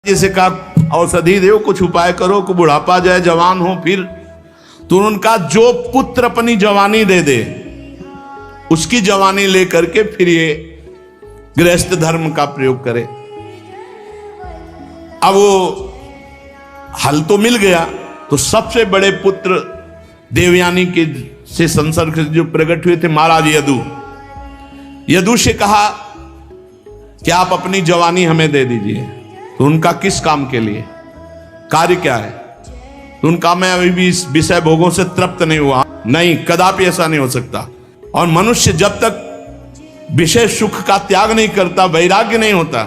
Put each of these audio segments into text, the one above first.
जैसे कहा औषधि दो, कुछ उपाय करो कि बुढ़ापा जाए जवान हो फिर। तो उनका जो पुत्र अपनी जवानी दे दे उसकी जवानी लेकर के फिर ये गृहस्थ धर्म का प्रयोग करे। अब वो हल तो मिल गया, तो सबसे बड़े पुत्र देवयानी के से संसर्ग जो प्रकट हुए थे महाराज यदु। यदु से कहा कि आप अपनी जवानी हमें दे दीजिए। तो उनका किस काम के लिए, कार्य क्या है? तो उनका मैं अभी भी इस विषय भोगों से तृप्त नहीं हुआ। नहीं, कदापि ऐसा नहीं हो सकता। और मनुष्य जब तक विषय सुख का त्याग नहीं करता, वैराग्य नहीं होता,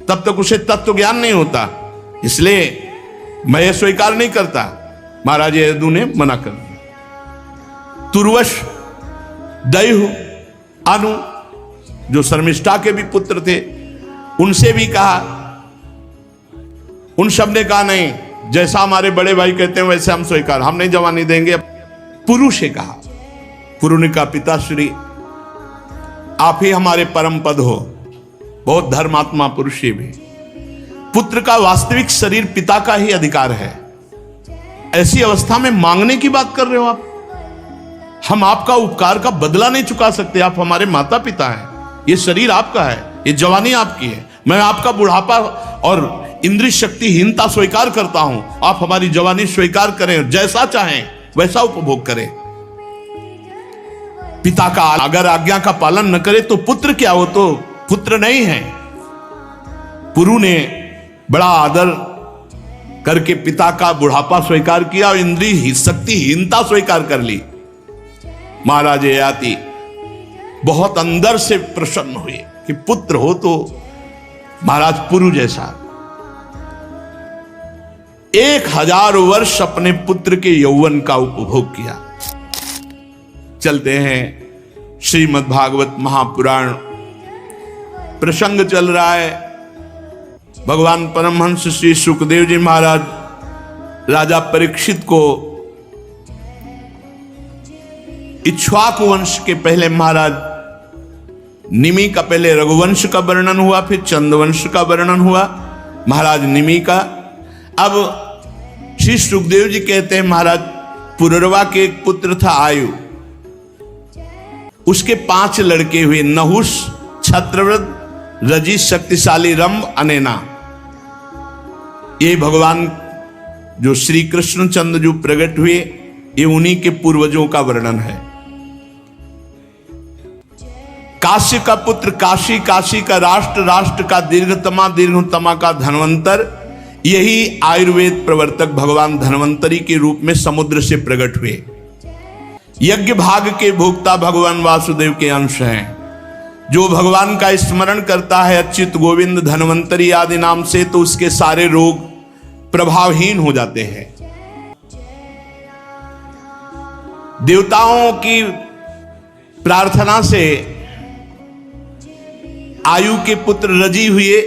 तब तक उसे तत्व ज्ञान नहीं होता। इसलिए मैं ये स्वीकार नहीं करता। महाराज यदु ने मना कर दिया। तुर्वश, दैहु, अनु जो शर्मिष्ठा के भी पुत्र थे, उनसे भी कहा। उन सब ने कहा नहीं, जैसा हमारे बड़े भाई कहते हैं वैसे हम स्वीकार, हम नहीं जवानी देंगे। पुरुष से कहा, पुरु ने कहा पिताश्री आप ही हमारे परम पद हो। बहुत धर्मात्मा पुरुष ही भी। पुत्र का वास्तविक शरीर पिता का ही अधिकार है। ऐसी अवस्था में मांगने की बात कर रहे हो आप? हम आपका उपकार का बदला नहीं चुका सकते। आप हमारे माता पिता हैं, ये शरीर आपका है, ये जवानी आपकी है। मैं आपका बुढ़ापा और इंद्रिय शक्तिहीनता स्वीकार करता हूं। आप हमारी जवानी स्वीकार करें, जैसा चाहें वैसा उपभोग करें। पिता का अगर आज्ञा का पालन न करे तो पुत्र क्या, हो तो पुत्र नहीं है। पुरु ने बड़ा आदर करके पिता का बुढ़ापा स्वीकार किया और इंद्रिय शक्तिहीनता स्वीकार कर ली। महाराज ययाति बहुत अंदर से प्रसन्न हुए कि पुत्र हो तो महाराज पुरु जैसा। 1000 वर्ष अपने पुत्र के यौवन का उपभोग किया। चलते हैं श्रीमद् भागवत महापुराण। प्रसंग चल रहा है, भगवान परमहंस श्री सुखदेव जी महाराज राजा परीक्षित को इक्ष्वाकु वंश के पहले महाराज निमि का, पहले रघुवंश का वर्णन हुआ, फिर चंद्रवंश का वर्णन हुआ, महाराज निमि का। अब श्री सुखदेव जी कहते हैं महाराज पुररवा के एक पुत्र था आयु, उसके 5 लड़के हुए, नहुष, छत्रव्रत, रजि, शक्तिशाली, रंभ, अनेना। ये भगवान जो श्री कृष्ण चंद्र जो प्रकट हुए, ये उन्हीं के पूर्वजों का वर्णन है। काशी का पुत्र काशी, काशी का राष्ट्र, राष्ट्र का दीर्घतमा, दीर्घतमा का धन्वंतर। यही आयुर्वेद प्रवर्तक भगवान धन्वंतरी के रूप में समुद्र से प्रकट हुए। यज्ञ भाग के भोक्ता भगवान वासुदेव के अंश हैं। जो भगवान का स्मरण करता है अच्युत, गोविंद, धन्वंतरी आदि नाम से, तो उसके सारे रोग प्रभावहीन हो जाते हैं। देवताओं की प्रार्थना से आयु के पुत्र रजि हुए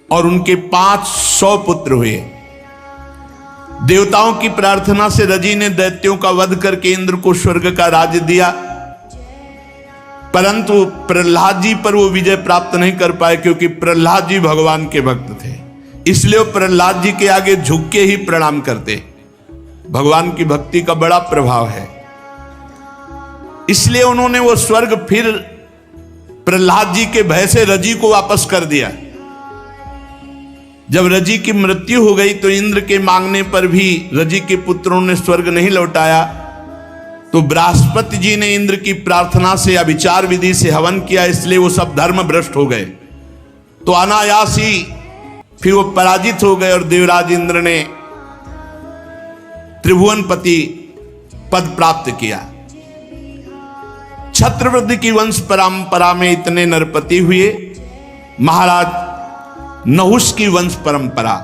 और उनके 500 पुत्र हुए। देवताओं की प्रार्थना से रजि ने दैत्यों का वध करके इंद्र को स्वर्ग का राज्य दिया, परंतु प्रहलाद जी पर वो विजय प्राप्त नहीं कर पाए, क्योंकि प्रहलाद जी भगवान के भक्त थे। इसलिए वो प्रहलाद जी के आगे झुक के ही प्रणाम करते। भगवान की भक्ति का बड़ा प्रभाव है। इसलिए उन्होंने वो स्वर्ग फिर प्रहलाद जी के भय से रजि को वापस कर दिया। जब रजि की मृत्यु हो गई तो इंद्र के मांगने पर भी रजि के पुत्रों ने स्वर्ग नहीं लौटाया, तो बृहस्पति जी ने इंद्र की प्रार्थना से अभिचार विधि से हवन किया, इसलिए वो सब धर्म भ्रष्ट हो गए। तो अनायास ही फिर वो पराजित हो गए और देवराज इंद्र ने त्रिभुवनपति पद प्राप्त किया। छत्रव्रत की वंश परंपरा में इतने नरपति हुए। महाराज नहुष की वंश परंपरा,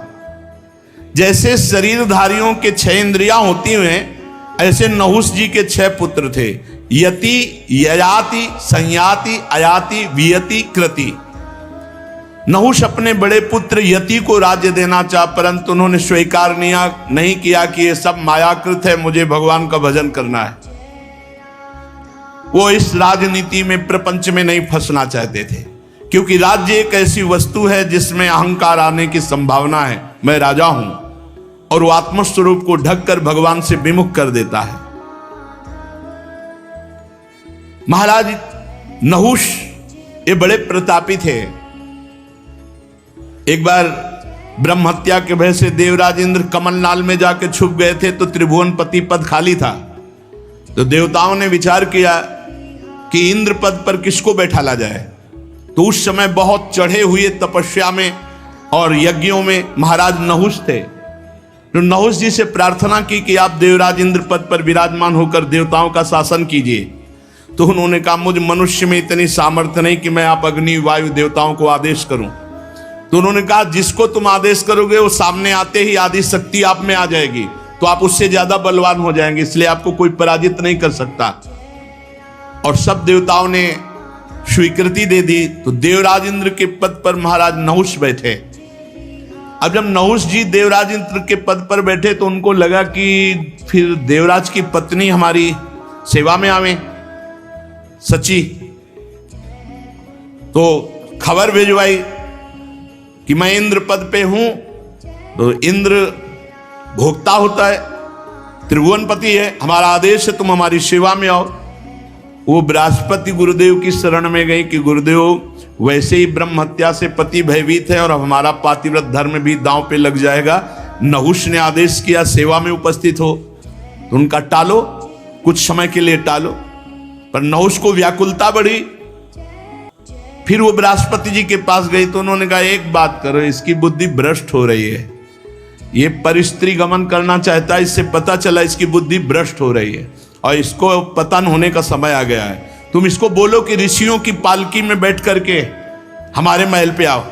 जैसे शरीरधारियों के 6 इंद्रियां होती हैं, ऐसे नहुष जी के 6 पुत्र थे। यति, ययाति, संयाति, अयाति, वियति, कृति। नहुष अपने बड़े पुत्र यति को राज्य देना चाहा, परंतु उन्होंने स्वीकार नहीं किया कि ये सब मायाकृत है, मुझे भगवान का भजन करना है। वो इस राजनीति में, प्रपंच में नहीं फंसना चाहते थे। क्योंकि राज्य एक ऐसी वस्तु है जिसमें अहंकार आने की संभावना है, मैं राजा हूं, और वो आत्मस्वरूप को ढककर भगवान से विमुख कर देता है। महाराज नहुष ये बड़े प्रतापी थे। एक बार ब्रह्म हत्या के भय से देवराज इंद्र कमलनाल में जाके छुप गए थे, तो त्रिभुवनपति पद खाली था। तो देवताओं ने विचार किया कि इंद्र पद पर किसको बैठाला जाए। तो उस समय बहुत चढ़े हुए तपस्या में और यज्ञों में महाराज नहुष थे। तो नहुष जी से प्रार्थना की कि आप देवराज इंद्र पद पर विराजमान होकर देवताओं का शासन कीजिए। तो उन्होंने कहा, मुझ मनुष्य में इतनी सामर्थ्य नहीं कि मैं आप अग्नि वायु देवताओं को आदेश करूं। तो उन्होंने कहा, जिसको तुम आदेश करोगे वो सामने आते ही आदि शक्ति आप में आ जाएगी, तो आप उससे ज्यादा बलवान हो जाएंगे, इसलिए आपको कोई पराजित नहीं कर सकता। और सब देवताओं ने स्वीकृति दे दी। तो देवराज इंद्र के पद पर महाराज नहुष बैठे। अब जब नहुष जी देवराज इंद्र के पद पर बैठे तो उनको लगा कि फिर देवराज की पत्नी हमारी सेवा में आवे, सची। तो खबर भिजवाई कि मैं इंद्र पद पे हूं। तो इंद्र भोक्ता होता है, त्रिभुवनपति है, हमारा आदेश है तुम हमारी सेवा में आओ। वो बृहस्पति गुरुदेव की शरण में गई कि गुरुदेव वैसे ही ब्रह्म हत्या से पति भयभीत है और हमारा पातिव्रत धर्म भी दांव पे लग जाएगा। नहुष ने आदेश किया सेवा में उपस्थित हो, तो उनका टालो, कुछ समय के लिए टालो। पर नहुष को व्याकुलता बढ़ी। फिर वो बृहस्पति जी के पास गई तो उन्होंने कहा, एक बात करो, इसकी बुद्धि भ्रष्ट हो रही है, ये परिस्त्री गमन करना चाहता है, इससे पता चला इसकी बुद्धि भ्रष्ट हो रही है और इसको पतन होने का समय आ गया है। तुम इसको बोलो कि ऋषियों की पालकी में बैठ करके हमारे महल पे आओ।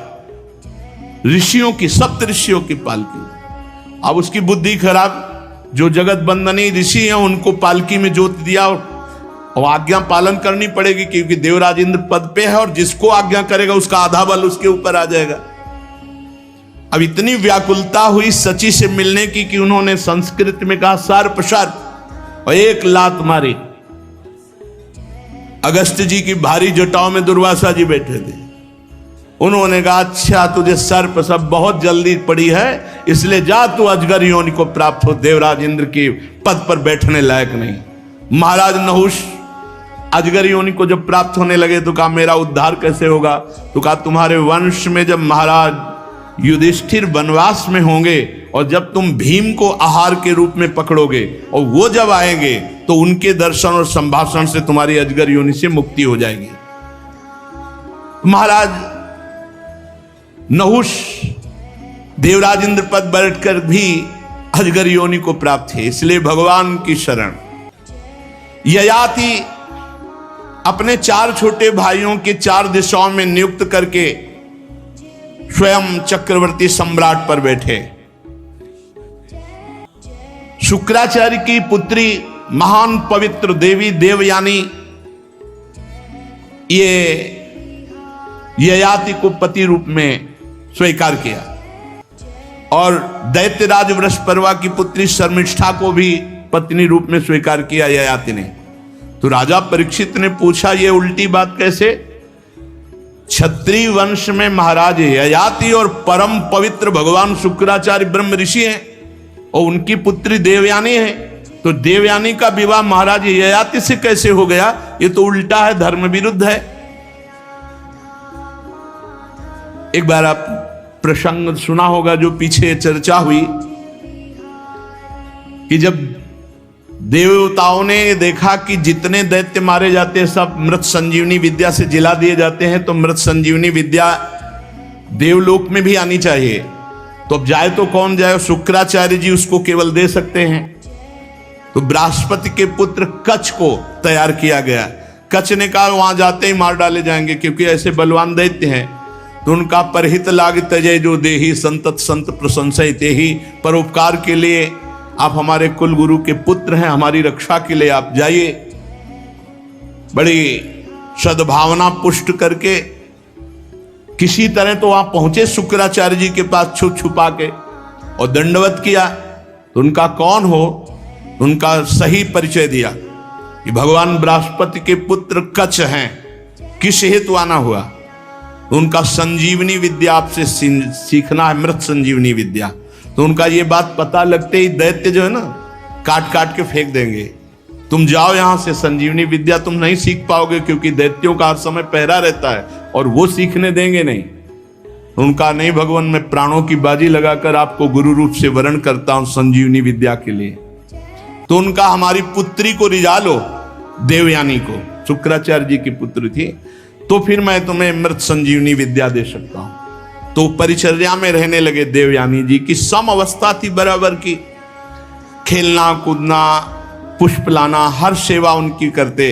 ऋषियों की, सप्त ऋषियों की पालकी। अब उसकी बुद्धि खराब, जो जगत बंदनी ऋषि हैं उनको पालकी में जोत दिया और आज्ञा पालन करनी पड़ेगी, क्योंकि देवराज इंद्र पद पे है और जिसको आज्ञा करेगा उसका आधा बल उसके ऊपर आ जाएगा। अब इतनी व्याकुलता हुई सची से मिलने की कि उन्होंने संस्कृत में कहा सर्प सर्प, और एक लात मारी। अगस्त जी की भारी जटाओं में दुर्वासा जी बैठे थे। उन्होंने कहा, अच्छा तुझे सर्प सब बहुत जल्दी पड़ी है, इसलिए जा तू अजगर योनि को प्राप्त हो, देवराज इंद्र के पद पर बैठने लायक नहीं। महाराज नहुष अजगर योनि को जब प्राप्त होने लगे तो कहा, मेरा उद्धार कैसे होगा? तो कहा, तुम्हारे वंश में जब महाराज युधिष्ठिर वनवास में होंगे और जब तुम भीम को आहार के रूप में पकड़ोगे और वो जब आएंगे तो उनके दर्शन और संभाषण से तुम्हारी अजगर योनि से मुक्ति हो जाएगी। महाराज नहुष देवराज इंद्र पद बैठकर भी अजगर योनि को प्राप्त थे, इसलिए भगवान की शरण। ययाति अपने 4 छोटे भाइयों के 4 दिशाओं में नियुक्त करके स्वयं चक्रवर्ती सम्राट पर बैठे। शुक्राचार्य की पुत्री महान पवित्र देवी देवयानी ये ययाति को पति रूप में स्वीकार किया और दैत्यराज वृषपर्वा की पुत्री शर्मिष्ठा को भी पत्नी रूप में स्वीकार किया ययाति ने। तो राजा परीक्षित ने पूछा, ये उल्टी बात कैसे? क्षत्रिय वंश में महाराज ययाति और परम पवित्र भगवान शुक्राचार्य ब्रह्म ऋषि हैं और उनकी पुत्री देवयानी है, तो देवयानी का विवाह महाराज ययाति से कैसे हो गया? ये तो उल्टा है, धर्म विरुद्ध है। एक बार आप प्रसंग सुना होगा जो पीछे चर्चा हुई कि जब देवताओं ने देखा कि जितने दैत्य मारे जाते हैं सब मृत संजीवनी विद्या से जिला दिए जाते हैं, तो मृत संजीवनी विद्या देवलोक में भी आनी चाहिए। तो अब जाए तो कौन जाए? शुक्राचार्य जी उसको केवल दे सकते हैं। तो बृहस्पति के पुत्र कच्छ को तैयार किया गया। कच्छ ने कहा वहां जाते ही मार डाले जाएंगे क्योंकि ऐसे बलवान दैत्य हैं। तो उनका परहित लाग तजय जो देही संतत संत प्रशंसय तेहि, परोपकार के लिए आप हमारे कुल गुरु के पुत्र हैं, हमारी रक्षा के लिए आप जाइए। बड़ी सद्भावना पुष्ट करके किसी तरह तो वहां पहुंचे शुक्राचार्य जी के पास छुप छुपा के और दंडवत किया। तो उनका कौन हो, उनका सही परिचय दिया कि भगवान बृहस्पति के पुत्र कच्छ हैं। किस हेतु आना हुआ? उनका संजीवनी विद्या आपसे सीखना है, मृत संजीवनी विद्या। तो उनका ये बात पता लगते ही दैत्य जो है ना, काट काट के फेंक देंगे। तुम जाओ यहां से, संजीवनी विद्या तुम नहीं सीख पाओगे, क्योंकि दैत्यों का हर समय पहरा रहता है और वो सीखने देंगे नहीं। उनका नहीं भगवान, मैं प्राणों की बाजी लगाकर आपको गुरु रूप से वरण करता हूं संजीवनी विद्या के लिए। तो उनका हमारी पुत्री को रिझा लो, देवयानी को, शुक्राचार्य जी की पुत्री थी, तो फिर मैं तुम्हें मृत संजीवनी विद्या दे सकता हूं। तो परिचर्या में रहने लगे देवयानी जी की। सम अवस्था थी बराबर की, खेलना कूदना, पुष्प लाना, हर सेवा उनकी करते।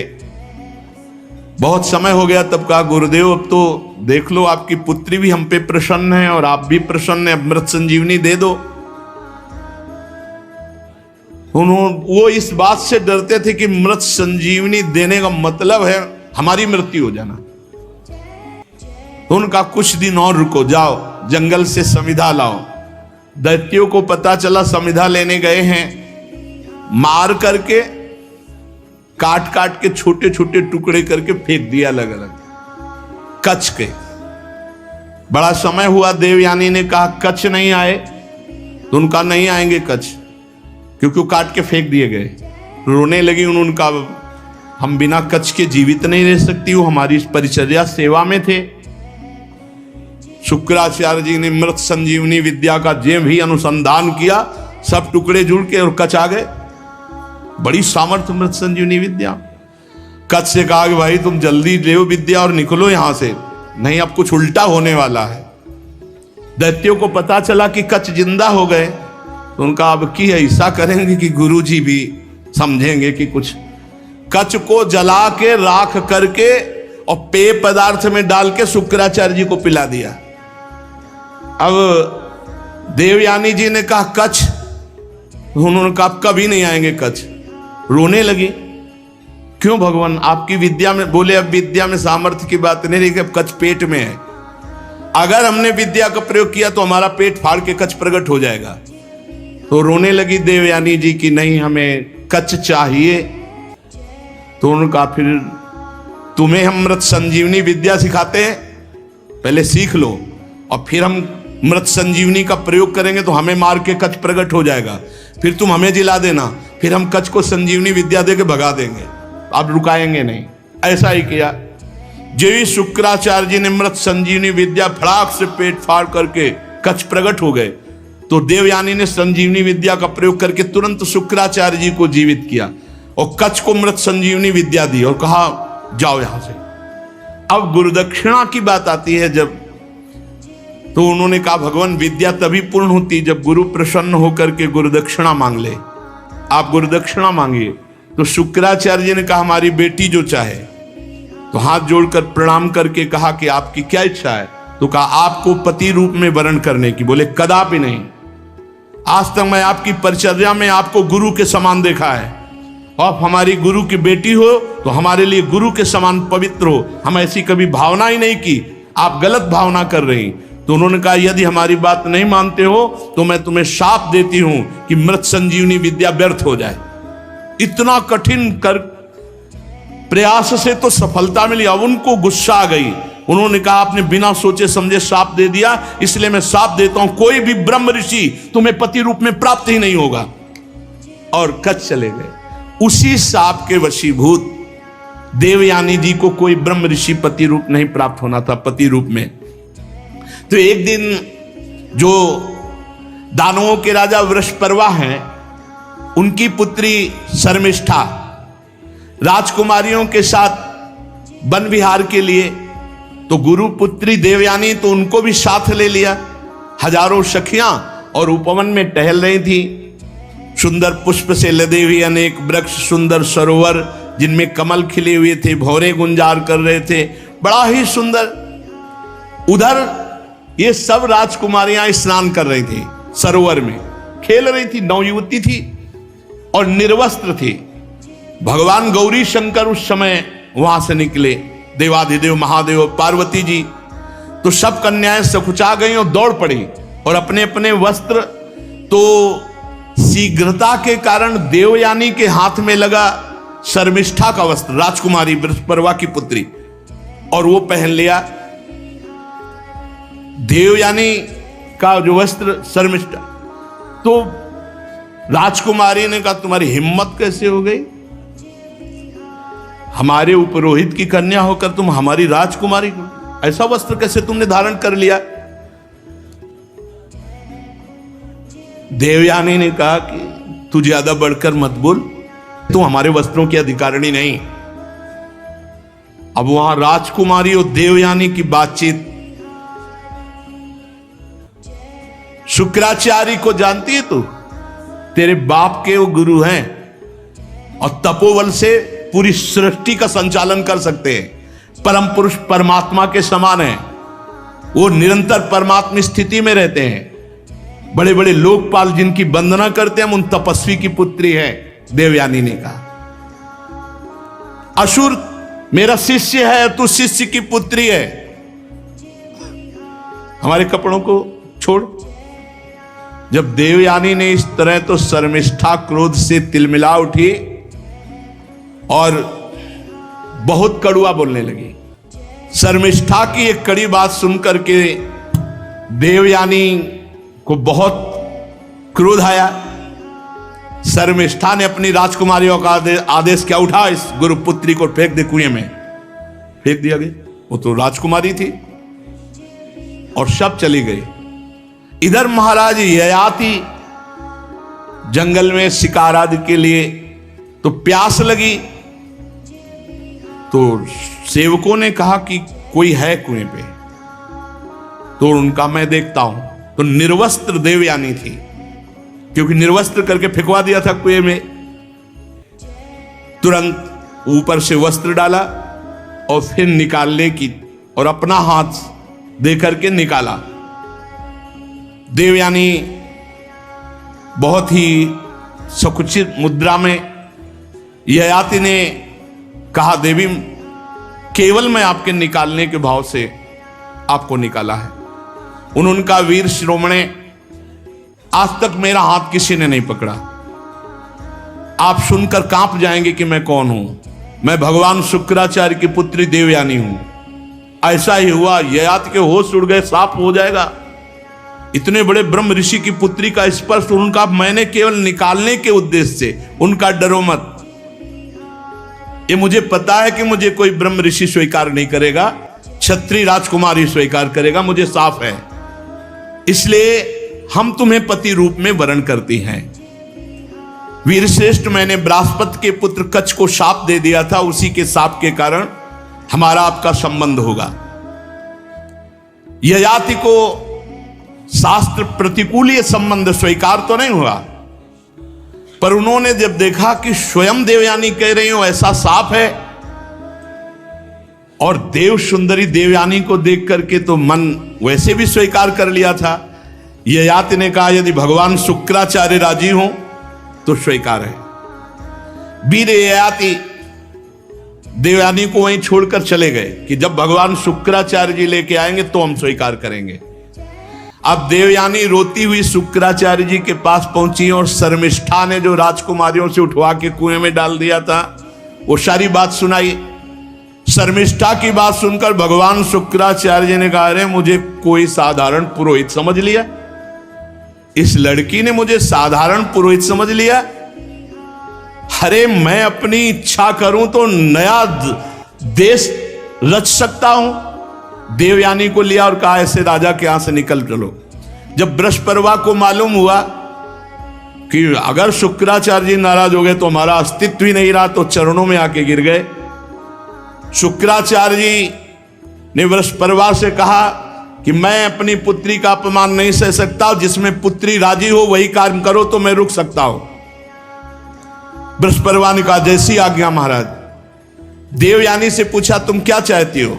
बहुत समय हो गया, तब कहा गुरुदेव अब तो देख लो, आपकी पुत्री भी हम पे प्रसन्न है और आप भी प्रसन्न है, मृत संजीवनी दे दो। वो इस बात से डरते थे कि मृत संजीवनी देने का मतलब है हमारी मृत्यु हो जाना। उनका कुछ दिन और रुको, जाओ जंगल से समिधा लाओ। दैत्यों को पता चला समिधा लेने गए हैं, मार करके काट काट के छोटे छोटे टुकड़े करके फेंक दिया अलग अलग कच्छ के। बड़ा समय हुआ, देवयानी ने कहा कच्छ नहीं आए, तो उनका नहीं आएंगे कच्छ, क्योंकि वो काट के फेंक दिए गए। रोने लगी उनका, हम बिना कच्छ के जीवित नहीं रह सकती, वो हमारी इस परिचर्या सेवा में थे। शुक्राचार्य जी ने मृत संजीवनी विद्या का जे भी अनुसंधान किया, सब टुकड़े जुड़ के और कच्छ आ गए। बड़ी सामर्थ्य मृत संजीवनी विद्या। कच्छ से कहा कि भाई तुम जल्दी ले विद्या और निकलो यहां से, नहीं अब कुछ उल्टा होने वाला है। दैत्यों को पता चला कि कच्छ जिंदा हो गए, तो उनका अब की ऐसा करेंगे कि गुरुजी भी समझेंगे कि कुछ। कच्छ को जला के राख करके और पेय पदार्थ में डाल के शुक्राचार्य जी को पिला दिया। अब देवयानी जी ने कहा कच्छ, उन्होंने कहा कभी नहीं आएंगे कच्छ। रोने लगी, क्यों भगवान, आपकी विद्या में, बोले अब विद्या में सामर्थ्य की बात नहीं रही, अब कच्छ पेट में है। अगर हमने विद्या का प्रयोग किया तो हमारा पेट फाड़ के कच्छ प्रकट हो जाएगा। तो रोने लगी देवयानी जी की नहीं हमें कच्छ चाहिए। तो उन्होंने कहा फिर तुम्हें हम मृत संजीवनी विद्या सिखाते हैं, पहले सीख लो और फिर हम मृत संजीवनी का प्रयोग करेंगे तो हमें मार के कच्छ प्रकट हो जाएगा, फिर तुम हमें जिला देना, फिर हम कच्छ को संजीवनी विद्या देके भगा देंगे, आप रुकाएंगे नहीं। ऐसा ही किया। जो ही शुक्राचार्य जी ने मृत संजीवनी विद्या फड़ाक से पेट फाड़ करके कच्छ प्रकट हो गए, तो देवयानी ने संजीवनी विद्या का प्रयोग करके तुरंत शुक्राचार्य जी को जीवित किया और कच्छ को मृत संजीवनी विद्या दी और कहा जाओ यहां से। अब गुरुदक्षिणा की बात आती है जब, तो उन्होंने कहा भगवान विद्या तभी पूर्ण होती जब गुरु प्रसन्न होकर के गुरुदक्षिणा मांग ले, आप गुरुदक्षिणा मांगिए। तो शुक्राचार्य जी ने कहा हमारी बेटी जो चाहे, तो हाथ जोड़कर प्रणाम करके कहा कि आपकी क्या इच्छा है। तो कहा आपको पति रूप में वरण करने की। बोले कदापि नहीं, आज तक मैं आपकी परिचर्या में आपको गुरु के समान देखा है, आप हमारी गुरु की बेटी हो तो हमारे लिए गुरु के समान पवित्र हो, हम ऐसी कभी भावना ही नहीं की, आप गलत भावना कर रही। तो उन्होंने कहा यदि हमारी बात नहीं मानते हो तो मैं तुम्हें शाप देती हूं कि मृत संजीवनी विद्या व्यर्थ हो जाए। इतना कठिन कर प्रयास से तो सफलता मिली। अब उनको गुस्सा आ गई, उन्होंने कहा आपने बिना सोचे समझे शाप दे दिया, इसलिए मैं शाप देता हूं कोई भी ब्रह्म ऋषि तुम्हें पति रूप में प्राप्त ही नहीं होगा। और कच्छ चले गए। उसी शाप के वशीभूत देवयानी जी को कोई ब्रह्म ऋषि पति रूप नहीं प्राप्त होना था, पति रूप में। तो एक दिन जो दानवों के राजा वृषपर्वा हैं, उनकी पुत्री शर्मिष्ठा राजकुमारियों के साथ वन विहार के लिए, तो गुरु पुत्री देवयानी तो उनको भी साथ ले लिया। हजारों सखियां और उपवन में टहल रही थी। सुंदर पुष्प से लदे हुए अनेक वृक्ष, सुंदर सरोवर जिनमें कमल खिले हुए थे, भौरे गुंजार कर रहे थे, बड़ा ही सुंदर। उधर ये सब राजकुमारियां स्नान कर रही थी, सरोवर में खेल रही थी, नवयुवती थी और निर्वस्त्र थी। भगवान गौरी शंकर उस समय वहां से निकले, देवाधिदेव महादेव पार्वती जी। तो सब कन्याएं सकुचा गई और दौड़ पड़ी और अपने अपने वस्त्र, तो शीघ्रता के कारण देवयानी के हाथ में लगा शर्मिष्ठा का वस्त्र, राजकुमारी वृषपर्वा की पुत्री, और वो पहन लिया। देवयानी का जो वस्त्र शर्मिष्ठा, तो राजकुमारी ने कहा तुम्हारी हिम्मत कैसे हो गई, हमारे उपरोहित की कन्या होकर तुम हमारी राजकुमारी को ऐसा वस्त्र कैसे तुमने धारण कर लिया। देवयानी ने कहा कि तू ज्यादा बढ़कर मत बोल, तू हमारे वस्त्रों की अधिकारिणी नहीं। अब वहां राजकुमारी और देवयानी की बातचीत, शुक्राचार्य को जानती है तू, तेरे बाप के वो गुरु हैं और तपोबल से पूरी सृष्टि का संचालन कर सकते हैं, परम पुरुष परमात्मा के समान है, वो निरंतर परमात्मा स्थिति में रहते हैं, बड़े बड़े लोकपाल जिनकी वंदना करते हैं, उन तपस्वी की पुत्री है। देवयानी ने कहा असुर मेरा शिष्य है, तू शिष्य की पुत्री है, हमारे कपड़ों को छोड़। जब देवयानी ने इस तरह, तो शर्मिष्ठा क्रोध से तिलमिला उठी और बहुत कड़ुआ बोलने लगी। शर्मिष्ठा की एक कड़ी बात सुनकर के देवयानी को बहुत क्रोध आया। शर्मिष्ठा ने अपनी राजकुमारियों का आदेश क्या, उठा इस गुरुपुत्री को फेंक दे कुएं में। फेंक दिया गया, वो तो राजकुमारी थी और सब चली गई। इधर महाराज ययाति जंगल में शिकार आदि के लिए, तो प्यास लगी, तो सेवकों ने कहा कि कोई है कुएं पे, तो उनका मैं देखता हूं, तो निर्वस्त्र देवयानी थी, क्योंकि निर्वस्त्र करके फेंकवा दिया था कुएं में। तुरंत ऊपर से वस्त्र डाला और फिर निकालने की, और अपना हाथ दे करके निकाला। देवयानी बहुत ही सकुचित मुद्रा में, ययाति ने कहा देवी केवल मैं आपके निकालने के भाव से आपको निकाला है। उनका वीर शिरोमणे, आज तक मेरा हाथ किसी ने नहीं पकड़ा, आप सुनकर कांप जाएंगे कि मैं कौन हूं। मैं भगवान शुक्राचार्य की पुत्री देवयानी हूं। ऐसा ही हुआ, ययाति के होश उड़ गए, साफ हो जाएगा। इतने बड़े ब्रह्म ऋषि की पुत्री का स्पर्श उनका मैंने केवल निकालने के उद्देश्य से, उनका डरो मत, ये मुझे पता है कि मुझे कोई ब्रह्म ऋषि स्वीकार नहीं करेगा, क्षत्रिय राजकुमारी स्वीकार करेगा, मुझे साफ है, इसलिए हम तुम्हें पति रूप में वरण करती हैं। वीरश्रेष्ठ, मैंने बृहस्पति के पुत्र कच्छ को शाप दे दिया था, उसी के शाप के कारण हमारा आपका संबंध होगा। ययाति को शास्त्र प्रतिकूल ये संबंध स्वीकार तो नहीं हुआ, पर उन्होंने जब देखा कि स्वयं देवयानी कह रही हो ऐसा साफ है, और देव सुंदरी देवयानी को देख करके तो मन वैसे भी स्वीकार कर लिया था। ययाति ने कहा यदि भगवान शुक्राचार्य राजी हो तो स्वीकार है। वीर ययाति देवयानी को वहीं छोड़कर चले गए कि जब भगवान शुक्राचार्य जी लेके आएंगे तो हम स्वीकार करेंगे। अब देवयानी रोती हुई शुक्राचार्य जी के पास पहुंची, और शर्मिष्ठा ने जो राजकुमारियों से उठवा के कुएं में डाल दिया था वो सारी बात सुनाई। शर्मिष्ठा की बात सुनकर भगवान शुक्राचार्य जी ने कहा, अरे मुझे कोई साधारण पुरोहित समझ लिया, इस लड़की ने मुझे साधारण पुरोहित समझ लिया। अरे मैं अपनी इच्छा करूं तो नया देश रच सकता हूं। देवयानी को लिया और कहा ऐसे राजा के यहां से निकल चलो। जब बृहस्पति को मालूम हुआ कि अगर शुक्राचार्य जी नाराज हो गए तो हमारा अस्तित्व ही नहीं रहा, तो चरणों में आके गिर गए। शुक्राचार्य जी ने बृहस्पति से कहा कि मैं अपनी पुत्री का अपमान नहीं सह सकता, जिसमें पुत्री राजी हो वही कार्य करो तो मैं रुक सकता हूं। बृहस्पति ने कहा जैसी आज्ञा महाराज। देवयानी से पूछा तुम क्या चाहती हो,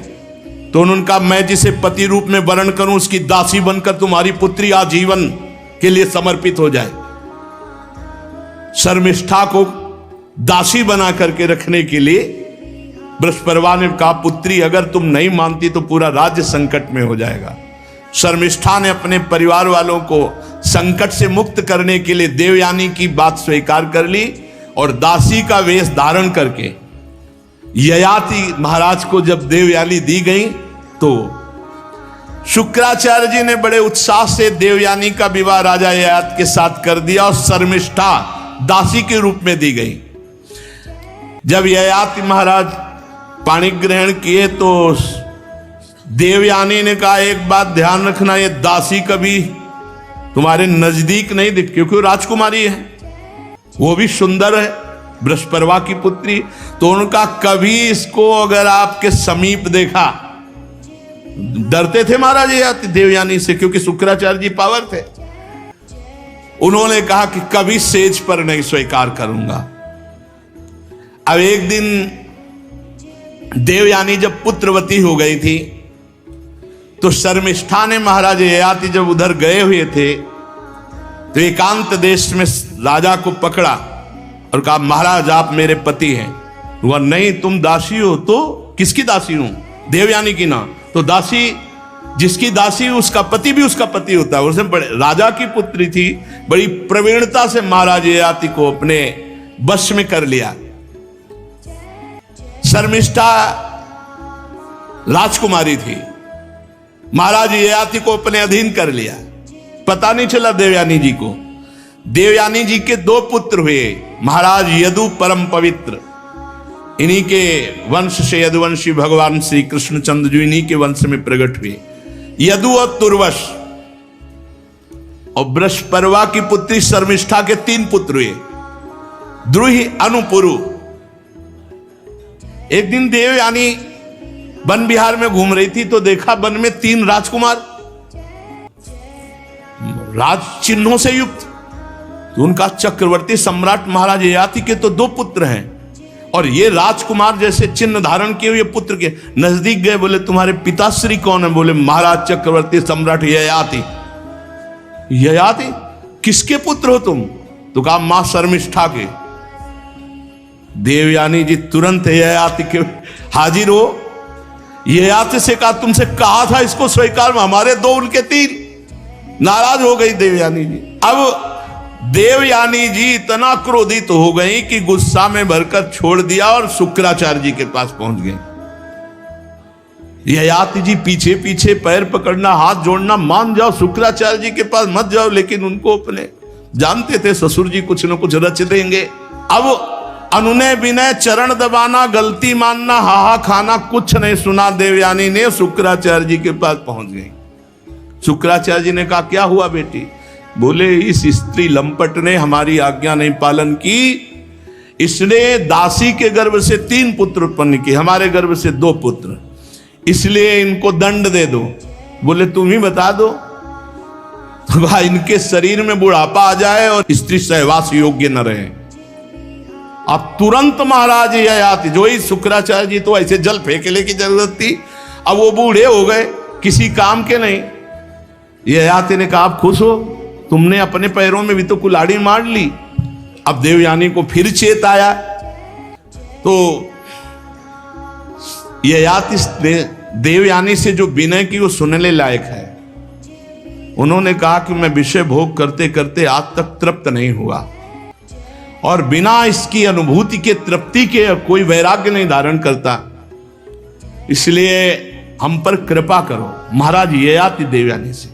तो उन्होंने कहा मैं जिसे पति रूप में वर्ण करूं उसकी दासी बनकर तुम्हारी पुत्री आजीवन के लिए समर्पित हो जाए। शर्मिष्ठा को दासी बना करके रखने के लिए बृहस्पति ने कहा पुत्री अगर तुम नहीं मानती तो पूरा राज्य संकट में हो जाएगा। शर्मिष्ठा ने अपने परिवार वालों को संकट से मुक्त करने के लिए देवयानी की बात स्वीकार कर ली, और दासी का वेश धारण करके ययाति महाराज को जब देवयानी दी गई तो शुक्राचार्य जी ने बड़े उत्साह से देवयानी का विवाह राजा ययाति के साथ कर दिया और शर्मिष्ठा दासी के रूप में दी गई। जब ययाति महाराज पाणी ग्रहण किए तो देवयानी ने कहा, एक बात ध्यान रखना, ये दासी कभी तुम्हारे नजदीक नहीं दिख, क्योंकि वो राजकुमारी है, वो भी सुंदर है, बृहस्पति की पुत्री, तो उनका कभी इसको अगर आपके समीप देखा, डरते थे महाराज ययाति देवयानी से, क्योंकि शुक्राचार्य जी पावर थे। उन्होंने कहा कि कभी सेज पर नहीं स्वीकार करूंगा। अब एक दिन देवयानी जब पुत्रवती हो गई थी तो शर्मिष्ठा ने महाराज ययाति जब उधर गए हुए थे तो एकांत देश में राजा को पकड़ा और कहा, महाराज आप मेरे पति हैं। वह, नहीं तुम दासी हो। तो किसकी दासी हूं? देवयानी की ना। तो दासी, जिसकी दासी उसका पति भी उसका पति होता है। उसने बड़े राजा की पुत्री थी, बड़ी प्रवीणता से महाराज ययाति को अपने वश में कर लिया। शर्मिष्ठा राजकुमारी थी, महाराज ययाति को अपने अधीन कर लिया। पता नहीं चला देवयानी जी को। देवयानी जी के दो पुत्र हुए, महाराज यदु परम पवित्र, इन्हीं के वंश से यदुवंशी भगवान श्री कृष्णचंद्र जी इन्हीं के वंश में प्रकट हुए, यदु और तुर्वश। और बृहस्पति की पुत्री शर्मिष्ठा के 3 पुत्र हुए, द्रुहि, अनुपुरु। एक दिन देवयानी वन विहार में घूम रही थी तो देखा वन में 3 राजकुमार राज चिन्हों से युक्त। तो उनका चक्रवर्ती सम्राट महाराज ययाति के तो 2 पुत्र हैं, और ये राजकुमार जैसे चिन्ह धारण किए हुए पुत्र के नजदीक गए। बोले, तुम्हारे पिताश्री कौन है? बोले, महाराज चक्रवर्ती सम्राट ययाति। ययाति? किसके पुत्र हो तुम? तो कहा, मां शर्मिष्ठा के। देवयानी जी तुरंत ययाति के हाजिर हो। ययाति से कहा, तुमसे कहा था इसको स्वीकार में, हमारे 2 उनके 3। नाराज हो गई देवयानी जी। अब देवयानी जी इतना क्रोधित हो गई कि गुस्सा में भरकर छोड़ दिया और शुक्राचार्य जी के पास पहुंच गई। ययाति जी पीछे पीछे पैर पकड़ना, हाथ जोड़ना, मान जाओ शुक्राचार्य जी के पास मत जाओ, लेकिन उनको अपने जानते थे ससुर जी कुछ न कुछ रच देंगे। अब अनुनय विनय, चरण दबाना, गलती मानना, हाहा खाना, कुछ नहीं सुना। देवयानी ने शुक्राचार्य जी के पास पहुंच गई। शुक्राचार्य जी ने कहा, क्या हुआ बेटी? बोले, इस स्त्री लंपट ने हमारी आज्ञा नहीं पालन की, इसने दासी के गर्भ से 3 पुत्र उत्पन्न किए, हमारे गर्भ से 2 पुत्र, इसलिए इनको दंड दे दो। बोले, तुम ही बता दो। तो भाई इनके शरीर में बुढ़ापा आ जाए और स्त्री सहवास योग्य न रहे। अब तुरंत महाराज ययाति, जो ही शुक्राचार्य जी तो ऐसे जल फेंकने की जरूरत थी, अब वो बूढ़े हो गए, किसी काम के नहीं। ययाति ने कहा, आप खुश हो, तुमने अपने पैरों में भी तो कुल्हाड़ी मार ली। अब देवयानी को फिर चेत आया तो ययाति देवयानी से जो विनय की वो सुनने लायक है। उन्होंने कहा कि मैं विषय भोग करते करते आज तक तृप्त नहीं हुआ, और बिना इसकी अनुभूति के, तृप्ति के कोई वैराग्य नहीं धारण करता, इसलिए हम पर कृपा करो। महाराज ययाति देवयानी से।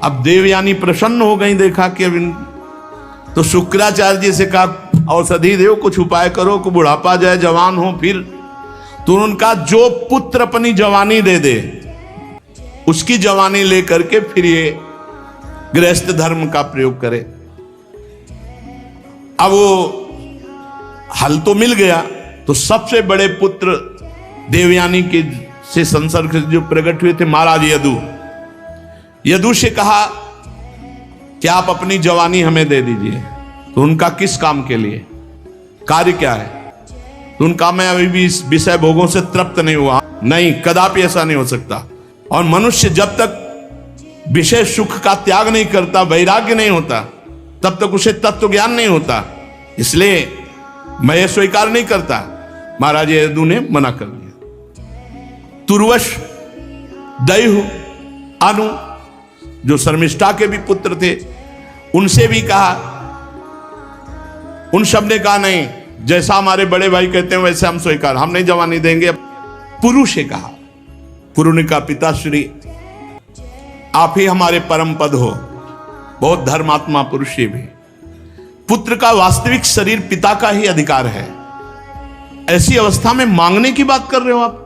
अब देवयानी प्रसन्न हो गई, देखा कि अब तो शुक्राचार्य जी से कहा, औषधि देव, कुछ उपाय करो कि बुढ़ापा जाए, जवान हो फिर। तो उनका जो पुत्र अपनी जवानी दे दे, उसकी जवानी लेकर के फिर ये गृहस्थ धर्म का प्रयोग करे। अब वो हल तो मिल गया, तो सबसे बड़े पुत्र देवयानी के से संसर्ग जो प्रकट हुए थे महाराज यदु। यदु से कहा कि आप अपनी जवानी हमें दे दीजिए। तो उनका किस काम के लिए, कार्य क्या है? तो उनका, मैं अभी भी इस विषय भोगों से तृप्त नहीं हुआ। नहीं, कदापि ऐसा नहीं हो सकता। और मनुष्य जब तक विषय सुख का त्याग नहीं करता, वैराग्य नहीं होता, तब तक उसे तत्व ज्ञान नहीं होता। इसलिए मैं ये स्वीकार नहीं करता। महाराज यदु ने मना कर दिया। तुर्वश, दैहु, अनु, जो शर्मिष्ठा के भी पुत्र थे, उनसे भी कहा। उन सब ने कहा, नहीं, जैसा हमारे बड़े भाई कहते हैं वैसे हम स्वीकार, हम नहीं जवानी देंगे। पुरुष ने कहा, पुरु ने कहा, पिताश्री आप ही हमारे परम पद हो, बहुत धर्मात्मा पुरुष भी। पुत्र का वास्तविक शरीर पिता का ही अधिकार है, ऐसी अवस्था में मांगने की बात कर रहे हो आप?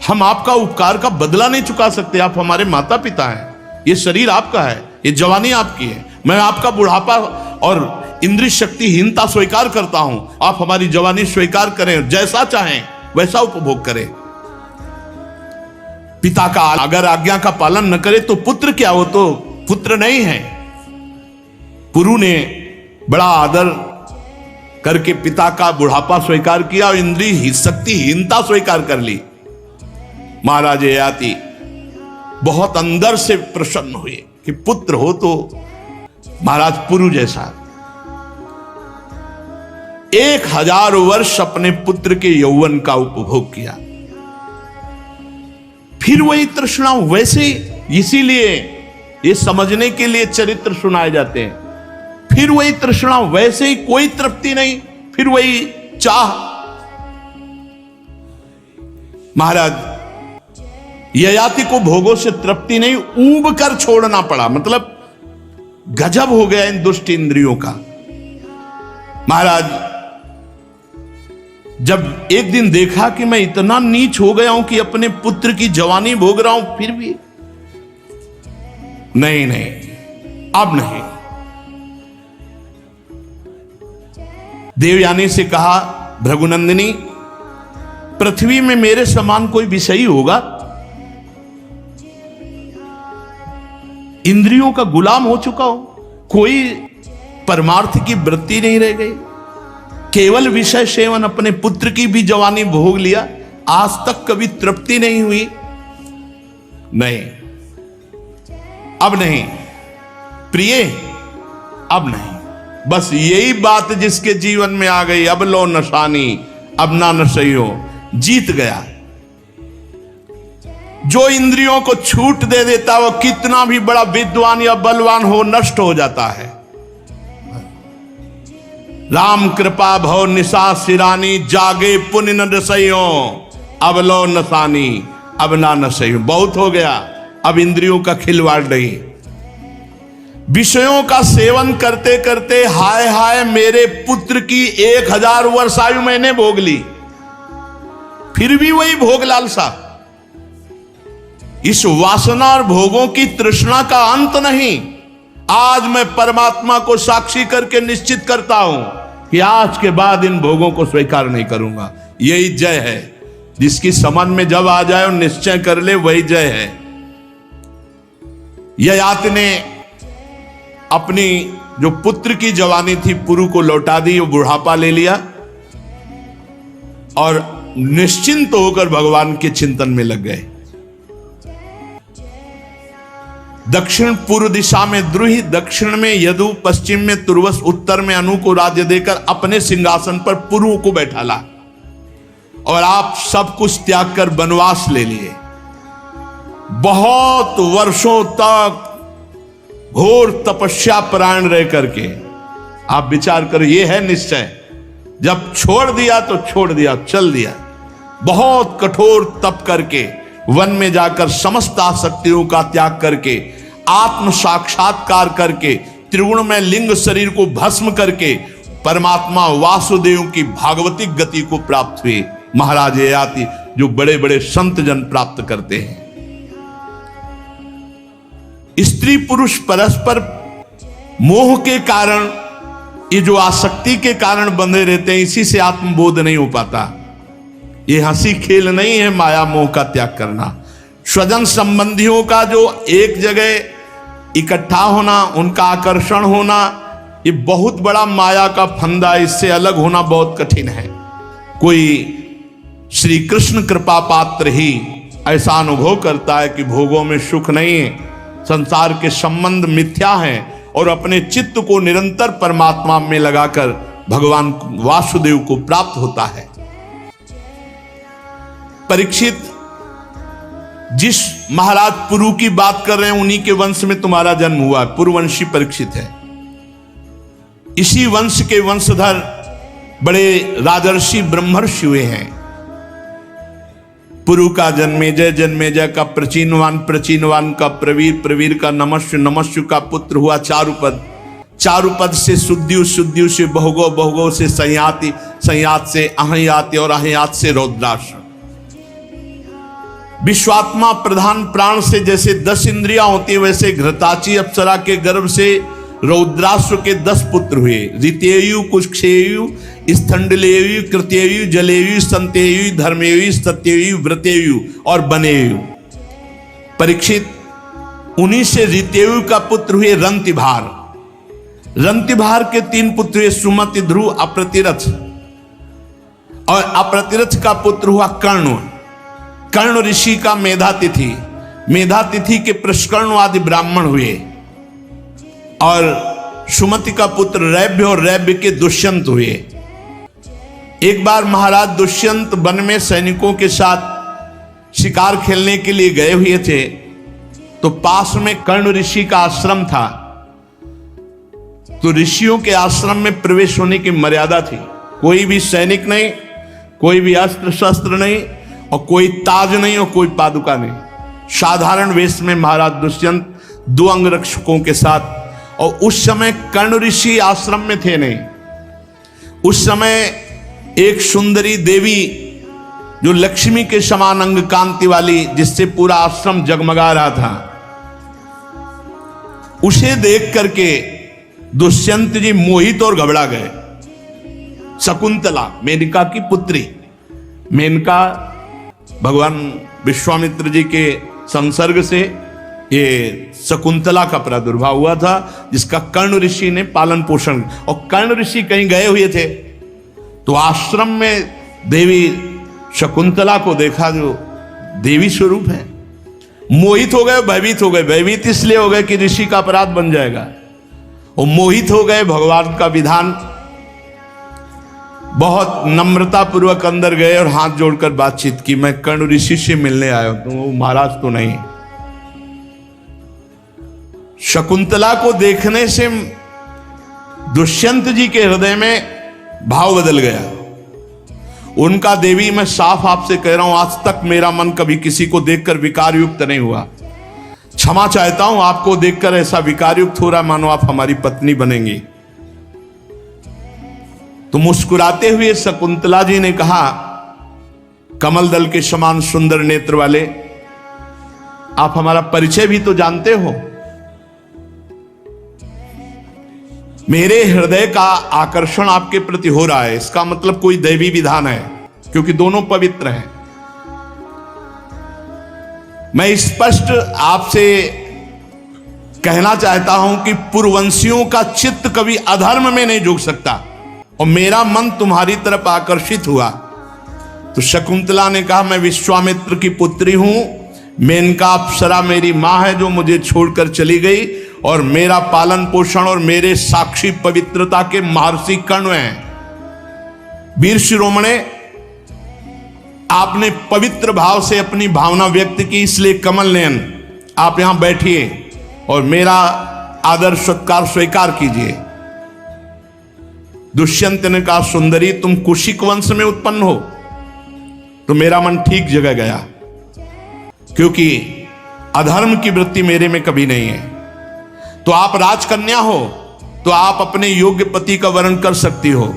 हम आपका उपकार का बदला नहीं चुका सकते, आप हमारे माता पिता हैं, ये शरीर आपका है, ये जवानी आपकी है, मैं आपका बुढ़ापा और इंद्रिय शक्तिहीनता स्वीकार करता हूं, आप हमारी जवानी स्वीकार करें, जैसा चाहें वैसा उपभोग करें। पिता का अगर आज्ञा का पालन न करे तो पुत्र क्या, हो तो पुत्र नहीं है। पुरु ने बड़ा आदर करके पिता का बुढ़ापा स्वीकार किया और इंद्रिय शक्तिहीनता स्वीकार कर ली। महाराज ययाति बहुत अंदर से प्रसन्न हुए कि पुत्र हो तो महाराज पुरु जैसा। 1000 वर्ष अपने पुत्र के यौवन का उपभोग किया, फिर वही तृष्णा वैसे, इसीलिए ये समझने के लिए चरित्र सुनाए जाते हैं। फिर वही तृष्णा वैसे ही, कोई तृप्ति नहीं, फिर वही चाह। महाराज ययाति को भोगों से तृप्ति नहीं, ऊब कर छोड़ना पड़ा, मतलब गजब हो गया इन दुष्ट इंद्रियों का। महाराज जब एक दिन देखा कि मैं इतना नीच हो गया हूं कि अपने पुत्र की जवानी भोग रहा हूं, फिर भी नहीं, अब नहीं। देवयानी से कहा, भृगुनंदिनी पृथ्वी में मेरे समान कोई विषयी होगा? इंद्रियों का गुलाम हो चुका हूं, कोई परमार्थ की वृत्ति नहीं रह गई, केवल विषय सेवन, अपने पुत्र की भी जवानी भोग लिया, आज तक कभी तृप्ति नहीं हुई। नहीं, अब नहीं प्रिय, अब नहीं। बस यही बात जिसके जीवन में आ गई, अब लो नशानी अब ना नशइयो, जीत गया। जो इंद्रियों को छूट दे देता वो कितना भी बड़ा विद्वान या बलवान हो, नष्ट हो जाता है। राम कृपा भव निशा सिरानी, जागे पुण्य न रसइयो, अब लो नसानी अब ना नसइयो। बहुत हो गया, अब इंद्रियों का खिलवाड़ नहीं। विषयों का सेवन करते करते हाय हाय मेरे पुत्र की 1000 वर्ष आयु मैंने भोग ली, फिर भी वही भोग लालसा। इस वासना और भोगों की तृष्णा का अंत नहीं। आज मैं परमात्मा को साक्षी करके निश्चित करता हूं कि आज के बाद इन भोगों को स्वीकार नहीं करूंगा। यही जय है, जिसकी समझ में जब आ जाए और निश्चय कर ले, वही जय है। ययाति ने अपनी जो पुत्र की जवानी थी पुरु को लौटा दी, वो बुढ़ापा ले लिया और निश्चिंत होकर भगवान के चिंतन में लग गए। दक्षिण पूर्व दिशा में द्रुहि, दक्षिण में यदु, पश्चिम में तुर्वस, उत्तर में अनु को राज्य देकर अपने सिंहासन पर पुरु को बैठाला और आप सब कुछ त्याग कर वनवास ले लिए। बहुत वर्षों तक घोर तपस्या परायण रह करके आप विचार करो, ये है निश्चय। जब छोड़ दिया तो छोड़ दिया, चल दिया। बहुत कठोर तप करके वन में जाकर समस्त आसक्तियों का त्याग करके आत्म साक्षात्कार करके त्रिगुण में लिंग शरीर को भस्म करके परमात्मा वासुदेव की भागवतिक गति को प्राप्त हुए महाराज ययाति, जो बड़े बड़े संत जन प्राप्त करते हैं। स्त्री पुरुष परस्पर मोह के कारण, ये जो आसक्ति के कारण बंधे रहते हैं, इसी से आत्मबोध नहीं हो पाता। ये हंसी खेल नहीं है माया मोह का त्याग करना। स्वजन संबंधियों का जो एक जगह इकट्ठा होना, उनका आकर्षण होना, ये बहुत बड़ा माया का फंदा। इससे अलग होना बहुत कठिन है। कोई श्री कृष्ण कृपा पात्र ही ऐसा अनुभव करता है कि भोगों में सुख नहीं है, संसार के संबंध मिथ्या हैं, और अपने चित्त को निरंतर परमात्मा में लगाकर भगवान वासुदेव को प्राप्त होता है। परीक्षित, जिस महाराज पुरु की बात कर रहे हैं, उन्हीं के वंश में तुम्हारा जन्म हुआ। पुरुवंशी परीक्षित है। इसी वंश के वंशधर बड़े राजर्षि ब्रह्मर्षि हुए हैं। पुरु का जन्मेजय, जन्मेजय का प्रचीनवान, प्रचीनवान का प्रवीर, प्रवीर का नमस्यु, नमस्यु का पुत्र हुआ चारुपद, चारुपद से सुद्यु, सुद्यु से बहुगो, बहुगो से संयाति, संयात से अहयाति और अहयात से रौद्राक्ष। विश्वात्मा प्रधान प्राण से जैसे 10 इंद्रियां होती है, वैसे घृताची अप्सरा के गर्भ से रौद्राश्व के 10 पुत्र हुए। ऋतेयु, कुक्षेयु, स्थंडलेयु, कृतेयु, जलेयु, संतेयु, धर्मेयु, सत्ययु, व्रतेयु और बनेयु। परीक्षित, उन्हीं से ऋतेयु का पुत्र हुए रंतिभार। रंतिभार के 3 पुत्र हुए, सुमति, ध्रुव, अप्रतिरथ। और अप्रतिरथ का पुत्र हुआ कर्ण। कर्ण ऋषि का मेधातिथि, मेधातिथि के प्रष्कर्ण आदि ब्राह्मण हुए। और सुमति का पुत्र रैभ्य और रैभ्य के दुष्यंत हुए। एक बार महाराज दुष्यंत वन में सैनिकों के साथ शिकार खेलने के लिए गए हुए थे, तो पास में कर्ण ऋषि का आश्रम था। तो ऋषियों के आश्रम में प्रवेश होने की मर्यादा थी। कोई भी सैनिक नहीं, कोई भी अस्त्र शस्त्र नहीं, और कोई ताज नहीं और कोई पादुका नहीं। साधारण वेश में महाराज दुष्यंत 2 अंगरक्षकों के साथ। और उस समय कर्ण ऋषि आश्रम में थे नहीं। उस समय एक सुंदरी देवी, जो लक्ष्मी के समान अंग कांति वाली, जिससे पूरा आश्रम जगमगा रहा था, उसे देख करके दुष्यंत जी मोहित और घबरा गए। शकुंतला, मेनका की पुत्री। मेनका भगवान विश्वामित्र जी के संसर्ग से ये शकुंतला का प्रादुर्भाव हुआ था, जिसका कर्ण ऋषि ने पालन पोषण। और कर्ण ऋषि कहीं गए हुए थे, तो आश्रम में देवी शकुंतला को देखा, जो देवी स्वरूप है। मोहित हो गए, भयभीत हो गए। भयभीत इसलिए हो गए कि ऋषि का अपराध बन जाएगा, और मोहित हो गए। भगवान का विधान, बहुत नम्रता पूर्वक अंदर गए और हाथ जोड़कर बातचीत की, मैं कर्ण ऋषि से मिलने आया हूं, तो वो महाराज तो नहीं। शकुंतला को देखने से दुष्यंत जी के हृदय में भाव बदल गया। उनका, देवी मैं साफ आपसे कह रहा हूं, आज तक मेरा मन कभी किसी को देखकर विकार युक्त नहीं हुआ। क्षमा चाहता हूं, आपको देखकर ऐसा विकार युक्त हो रहा, मानो आप हमारी पत्नी बनेंगी। तो मुस्कुराते हुए शकुंतला जी ने कहा, कमल दल के समान सुंदर नेत्र वाले, आप हमारा परिचय भी तो जानते हो। मेरे हृदय का आकर्षण आपके प्रति हो रहा है, इसका मतलब कोई दैवी विधान है, क्योंकि दोनों पवित्र हैं। मैं स्पष्ट आपसे कहना चाहता हूं कि पूर्ववंशियों का चित्त कभी अधर्म में नहीं झुक सकता, और मेरा मन तुम्हारी तरफ आकर्षित हुआ। तो शकुंतला ने कहा, मैं विश्वामित्र की पुत्री हूं, मेनका अप्सरा मेरी मां है, जो मुझे छोड़कर चली गई, और मेरा पालन पोषण और मेरे साक्षी पवित्रता के महर्षि कर्ण हैं। वीर शिरोमणे, आपने पवित्र भाव से अपनी भावना व्यक्त की, इसलिए कमल नयन आप यहां बैठिए और मेरा आदर सत्कार स्वीकार कीजिए। दुष्यंत ने कहा, सुंदरी तुम कुशिक वंश में उत्पन्न हो, तो मेरा मन ठीक जगह गया, क्योंकि अधर्म की वृत्ति मेरे में कभी नहीं है। तो आप राजकन्या हो, तो आप अपने योग्य पति का वर्ण कर सकती हो।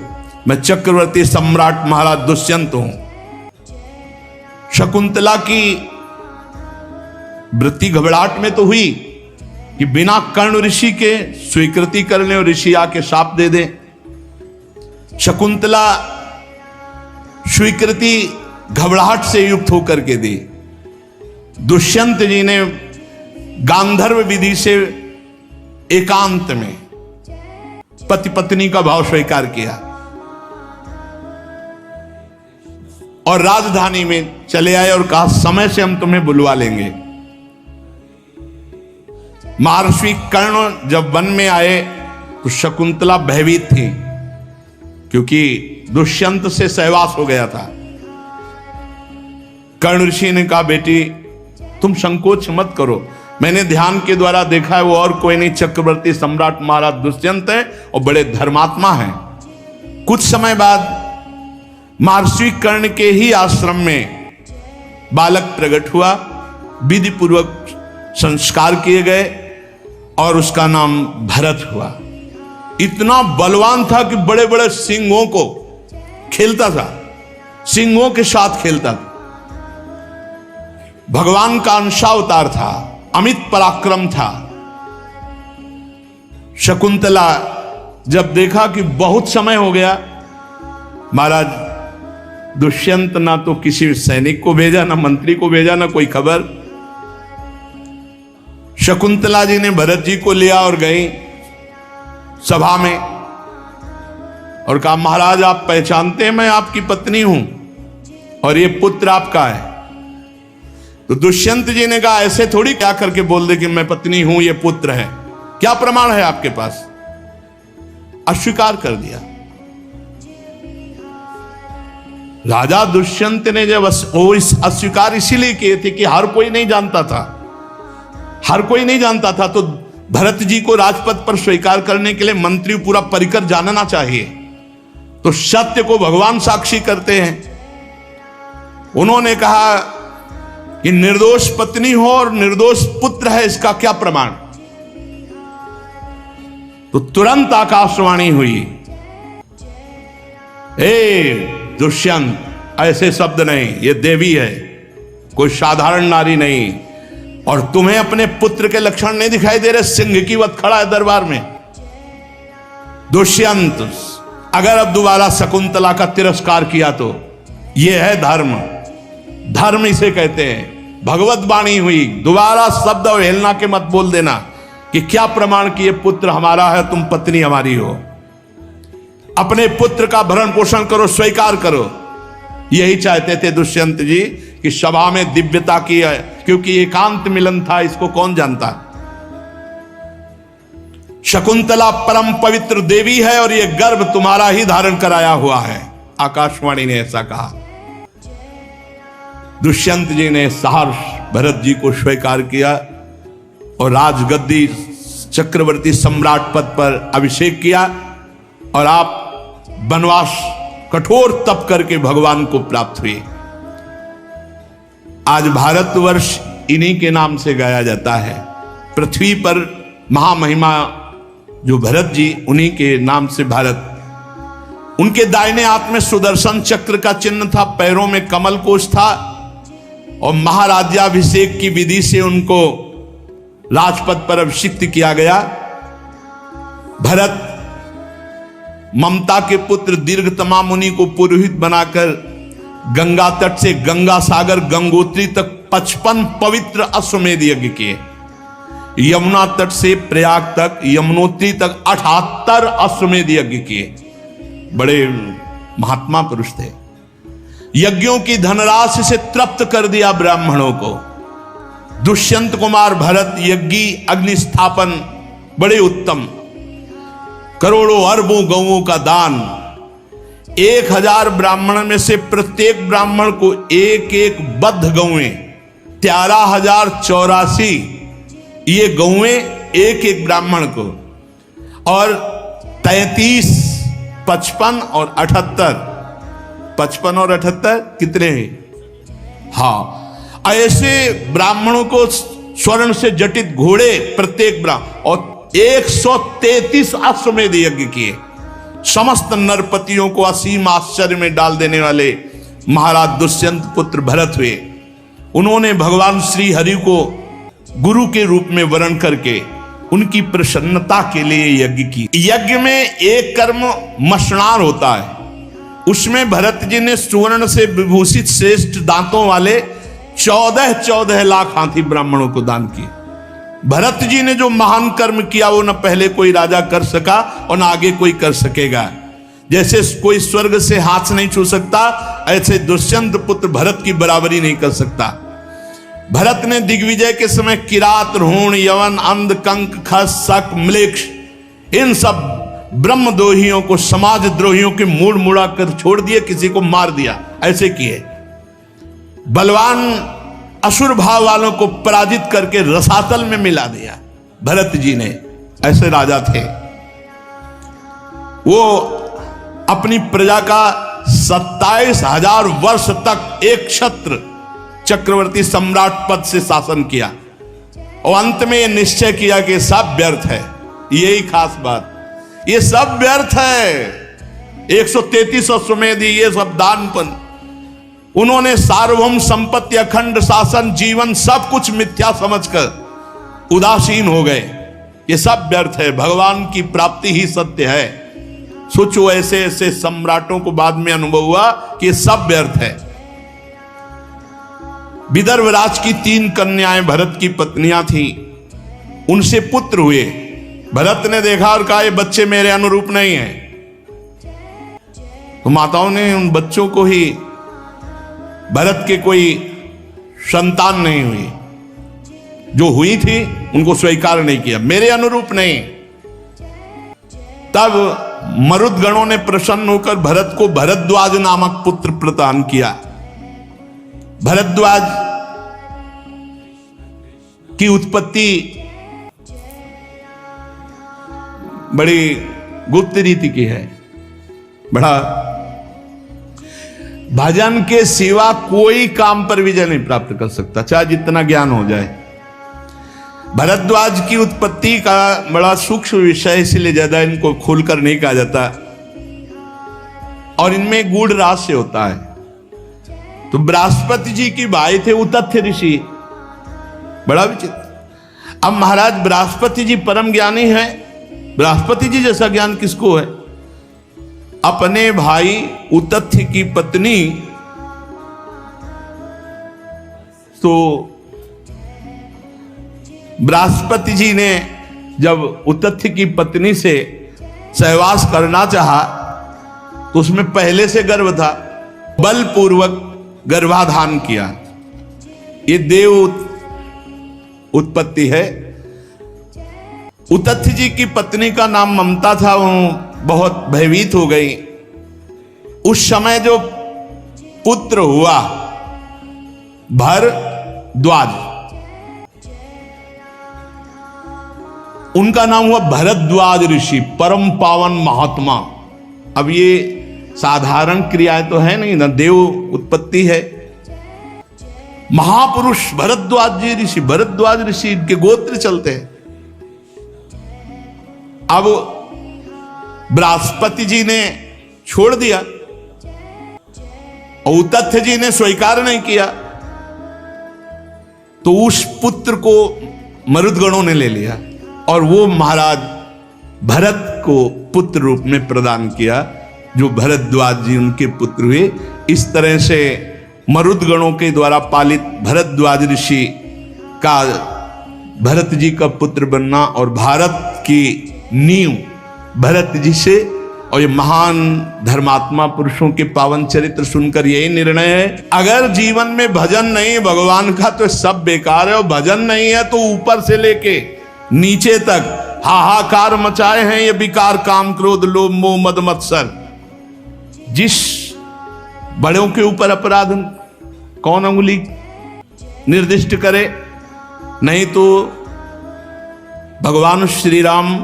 मैं चक्रवर्ती सम्राट महाराज दुष्यंत हूं। शकुंतला की वृत्ति घबराहट में तो हुई कि बिना कर्ण ऋषि के स्वीकृति कर ले और ऋषि आके शाप दे दे। शकुंतला स्वीकृति घबराहट से युक्त होकर के दी। दुष्यंत जी ने गांधर्व विधि से एकांत में पति पत्नी का भाव स्वीकार किया और राजधानी में चले आए और कहा, समय से हम तुम्हें बुलवा लेंगे। महर्षि कर्ण जब वन में आए तो शकुंतला भयभीत थी, क्योंकि दुष्यंत से सहवास हो गया था। कर्ण ऋषि ने कहा, बेटी तुम संकोच मत करो, मैंने ध्यान के द्वारा देखा है वो और कोई नहीं, चक्रवर्ती सम्राट महाराज दुष्यंत है और बड़े धर्मात्मा हैं। कुछ समय बाद महर्षि कर्ण के ही आश्रम में बालक प्रकट हुआ, विधि पूर्वक संस्कार किए गए और उसका नाम भरत हुआ। इतना बलवान था कि बड़े बड़े सिंहों को खेलता था, सिंहों के साथ खेलता था। भगवान का अंशावतार था, अमित पराक्रम था। शकुंतला जब देखा कि बहुत समय हो गया, महाराज दुष्यंत ना तो किसी सैनिक को भेजा, ना मंत्री को भेजा, ना कोई खबर। शकुंतला जी ने भरत जी को लिया और गई सभा में और कहा, महाराज आप पहचानते हैं मैं आपकी पत्नी हूं और ये पुत्र आपका है। तो दुष्यंत जी ने कहा, ऐसे थोड़ी क्या करके बोल दे कि मैं पत्नी हूं, ये पुत्र है, क्या प्रमाण है आपके पास? अस्वीकार कर दिया। राजा दुष्यंत ने जब अस्वीकार इसीलिए किए थे कि हर कोई नहीं जानता था, हर कोई नहीं जानता था। तो भरत जी को राजपद पर स्वीकार करने के लिए मंत्री पूरा परिकर जानना चाहिए। तो सत्य को भगवान साक्षी करते हैं। उन्होंने कहा कि निर्दोष पत्नी हो और निर्दोष पुत्र है, इसका क्या प्रमाण? तो तुरंत आकाशवाणी हुई, ए दुष्यंत, ऐसे शब्द नहीं, ये देवी है, कोई साधारण नारी नहीं। और तुम्हें अपने पुत्र के लक्षण नहीं दिखाई दे रहे? सिंह की वत खड़ा है दरबार में। दुष्यंत, अगर अब दोबारा शकुंतला का तिरस्कार किया तो यह है धर्म, धर्म इसे कहते हैं। भगवत वाणी हुई, दोबारा शब्द अवहेलना के मत बोल देना कि क्या प्रमाण कि ये पुत्र हमारा है, तुम पत्नी हमारी हो। अपने पुत्र का भरण पोषण करो, स्वीकार करो। यही चाहते थे दुष्यंत जी कि सभा में दिव्यता की है, क्योंकि एकांत मिलन था, इसको कौन जानता। शकुंतला परम पवित्र देवी है और यह गर्भ तुम्हारा ही धारण कराया हुआ है, आकाशवाणी ने ऐसा कहा। दुष्यंत जी ने सहर्ष भरत जी को स्वीकार किया और राजगद्दी चक्रवर्ती सम्राट पद पर अभिषेक किया और आप वनवास कठोर तप करके भगवान को प्राप्त हुए। आज भारतवर्ष इन्हीं के नाम से गाया जाता है। पृथ्वी पर महामहिमा जो भरत जी, उन्हीं के नाम से भारत। उनके दाहिने हाथ में सुदर्शन चक्र का चिन्ह था, पैरों में कमल कोश था और महाराज्याभिषेक की विधि से उनको राजपद पर अभिषिक्त किया गया। भरत ममता के पुत्र दीर्घतमा मुनि को पुरोहित बनाकर गंगा तट से गंगा सागर गंगोत्री तक 55 पवित्र अश्वमेध यज्ञ किए। यमुना तट से प्रयाग तक, यमुनोत्री तक 78 अश्वमेध यज्ञ किए। बड़े महात्मा पुरुष थे। यज्ञों की धनराशि से तृप्त कर दिया ब्राह्मणों को। दुष्यंत कुमार भरत यज्ञी अग्नि स्थापन बड़े उत्तम। करोड़ों अरबों गौओं का दान। 1000 ब्राह्मण में से प्रत्येक ब्राह्मण को एक एक बद्ध गौएं, 13,084 ये गौएं एक एक ब्राह्मण को, और 33, 55 और 78, 55 और 78 कितने हैं? हाँ, ऐसे ब्राह्मणों को स्वर्ण से जटित घोड़े प्रत्येक ब्राह्मण, और 133 अश्वमेध यज्ञ किए। समस्त नरपतियों को असीम आश्चर्य में डाल देने वाले महाराज दुष्यंत पुत्र भरत हुए। उन्होंने भगवान श्री हरि को गुरु के रूप में वर्ण करके उनकी प्रसन्नता के लिए यज्ञ की। यज्ञ में एक कर्म मशनार होता है, उसमें भरत जी ने सुवर्ण से विभूषित श्रेष्ठ दांतों वाले 14 लाख हाथी ब्राह्मणों को दान किए। भरत जी ने जो महान कर्म किया वो न पहले कोई राजा कर सका और न आगे कोई कर सकेगा। जैसे कोई स्वर्ग से हाथ नहीं छू सकता, ऐसे दुष्यंत पुत्र भरत की बराबरी नहीं कर सकता। भरत ने दिग्विजय के समय किरात, रोहण, यवन, अंध, कंक, खस, शक, म्लेच्छ इन सब ब्रह्मद्रोहियों को, समाज द्रोहियों के मूड़ मुड़ा कर छोड़ दिए, किसी को मार दिया, ऐसे किए। बलवान असुर भाव वालों को पराजित करके रसातल में मिला दिया भरत जी ने। ऐसे राजा थे। वो अपनी प्रजा का 27,000 वर्ष तक एक क्षत्र चक्रवर्ती सम्राट पद से शासन किया और अंत में यह निश्चय किया कि सब व्यर्थ है। यही खास बात, ये सब व्यर्थ है। 133 अश्वमेध, ये सब दानपन, उन्होंने सार्वभौम संपत्ति, अखंड शासन, जीवन सब कुछ मिथ्या समझकर उदासीन हो गए। ये सब व्यर्थ है, भगवान की प्राप्ति ही सत्य है। सोचो, ऐसे ऐसे सम्राटों को बाद में अनुभव हुआ कि ये सब व्यर्थ है। विदर्भ राज की 3 कन्याएं भरत की पत्नियां थीं, उनसे पुत्र हुए। भरत ने देखा और कहा, ये बच्चे मेरे अनुरूप नहीं हैं। तो माताओं ने उन बच्चों को ही, भरत के कोई संतान नहीं हुई, जो हुई थी उनको स्वीकार नहीं किया, मेरे अनुरूप नहीं। तब मरुदगणों ने प्रसन्न होकर भरत को भरद्वाज नामक पुत्र प्रदान किया। भरद्वाज की उत्पत्ति बड़ी गुप्त रीति की है। बड़ा भजन के सिवा कोई काम पर विजय नहीं प्राप्त कर सकता, चाहे जितना ज्ञान हो जाए। भरद्वाज की उत्पत्ति का बड़ा सूक्ष्म विषय, इसलिए ज्यादा इनको खोलकर नहीं कहा जाता, और इनमें गूढ़ रहस्य होता है। तो बृहस्पति जी की भाई थे उतथ्य ऋषि, बड़ा विचित्र। अब महाराज बृहस्पति जी परम ज्ञानी है, बृहस्पति जी जैसा ज्ञान किसको है? अपने भाई उतथ्य की पत्नी, तो बृहस्पति जी ने जब उतथ्य की पत्नी से सहवास करना चाहा तो उसमें पहले से गर्भ था, बलपूर्वक गर्भाधान किया। ये देव उत्पत्ति है। उतथ्य जी की पत्नी का नाम ममता था, वो बहुत भयभीत हो गई। उस समय जो पुत्र हुआ भरद्वाज, उनका नाम हुआ भरद्वाज ऋषि, परम पावन महात्मा। अब ये साधारण क्रियाएं तो है नहीं ना, देव उत्पत्ति है। महापुरुष भरद्वाज जी ऋषि, भरद्वाज ऋषि इनके गोत्र चलते हैं। अब बृहस्पति जी ने छोड़ दिया और उतथ्य जी ने स्वीकार नहीं किया, तो उस पुत्र को मरुदगणों ने ले लिया और वो महाराज भरत को पुत्र रूप में प्रदान किया, जो भरद्वाज जी उनके पुत्र हुए। इस तरह से मरुदगणों के द्वारा पालित भरद्वाज ऋषि का भरत जी का पुत्र बनना और भारत की नींव भरत जी से, और ये महान धर्मात्मा पुरुषों के पावन चरित्र सुनकर यही निर्णय है, अगर जीवन में भजन नहीं भगवान का तो सब बेकार है, और भजन नहीं है तो ऊपर से लेके नीचे तक हाहाकार मचाए हैं ये विकार, काम, क्रोध, लोभ, मोह, मद, मत्सर। जिस बड़ों के ऊपर अपराध कौन अंगुली निर्दिष्ट करे? नहीं तो भगवान श्री राम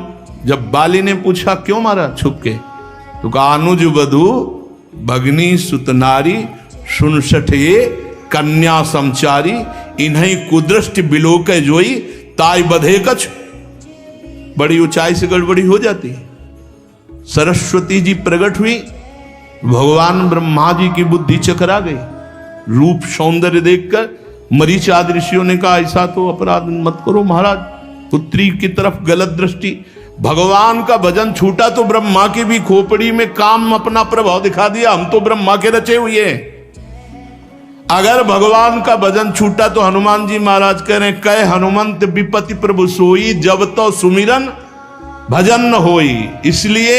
जब बाली ने पूछा क्यों मारा छुप के, तो कहा अनुज वधु भगनी सुतनारी सुनसठ ये कन्या समचारी, इन्हीं कुदृष्टि बिलोक जोई ताई बधे कछ। बड़ी ऊंचाई से गड़बड़ी हो जाती है। सरस्वती जी प्रकट हुई, भगवान ब्रह्मा जी की बुद्धि चकरा गई। रूप सौंदर्य देखकर मरीच आदि ऋषियों ने कहा ऐसा तो अपराध मत करो महाराज, पुत्री की तरफ गलत दृष्टि। भगवान का भजन छूटा तो ब्रह्मा की भी खोपड़ी में काम अपना प्रभाव दिखा दिया। हम तो ब्रह्मा के रचे हुए हैं। अगर भगवान का भजन छूटा तो हनुमान जी महाराज कह रहे कह हनुमंत विपति प्रभु सोई, जब तो सुमिरन भजन न होई। इसलिए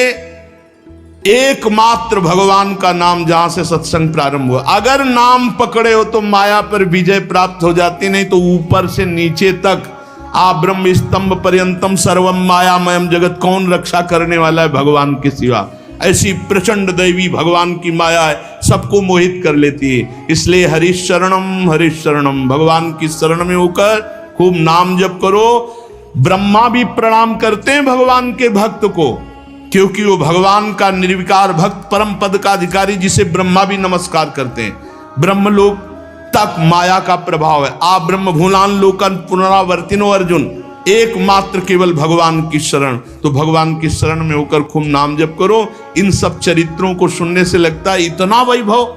एकमात्र भगवान का नाम जहां से सत्संग प्रारंभ हुआ, अगर नाम पकड़े हो तो माया पर विजय प्राप्त हो जाती, नहीं तो ऊपर से नीचे तक आ ब्रह्म स्तंभ पर्यंतम सर्वम मायामयम जगत, कौन रक्षा करने वाला है भगवान के सिवा। ऐसी प्रचंड दैवी भगवान की माया है, सबको मोहित कर लेती है। इसलिए हरिशरणम, भगवान की शरण में होकर खूब नाम जप करो। ब्रह्मा भी प्रणाम करते हैं भगवान के भक्त को, क्योंकि वो भगवान का निर्विकार भक्त परम पद का अधिकारी, जिसे ब्रह्मा भी नमस्कार करते हैं। ब्रह्मलोक तक माया का प्रभाव है। आप ब्रह्म भूलान लोकन पुनरावर्तिनो अर्जुन, एकमात्र केवल भगवान की शरण। तो भगवान की शरण में होकर खूब नाम जप करो। इन सब चरित्रों को सुनने से लगता है इतना वैभव,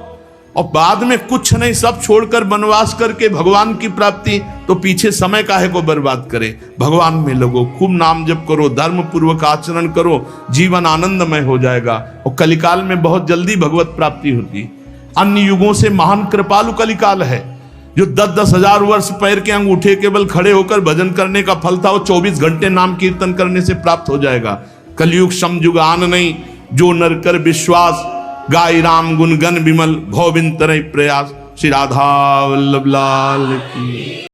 और बाद में कुछ नहीं, सब छोड़कर वनवास करके भगवान की प्राप्ति, तो पीछे समय काहे को बर्बाद करे। भगवान में लगो, खूब नाम जप करो, धर्म पूर्वक आचरण करो, जीवन आनंदमय हो जाएगा। और कलिकाल में बहुत जल्दी भगवत प्राप्ति होती। अन्य युगों से महान कृपालु कलिकाल है। जो 10-10 हजार वर्ष पैर के अंगूठे केवल खड़े होकर भजन करने का फल था, वो 24 घंटे नाम कीर्तन करने से प्राप्त हो जाएगा। कलयुग समयुग आन नहीं, जो नर कर विश्वास, गाय राम गुण गण विमल, भव बिन तरह प्रयास। श्री राधा वल्लभ लाल की।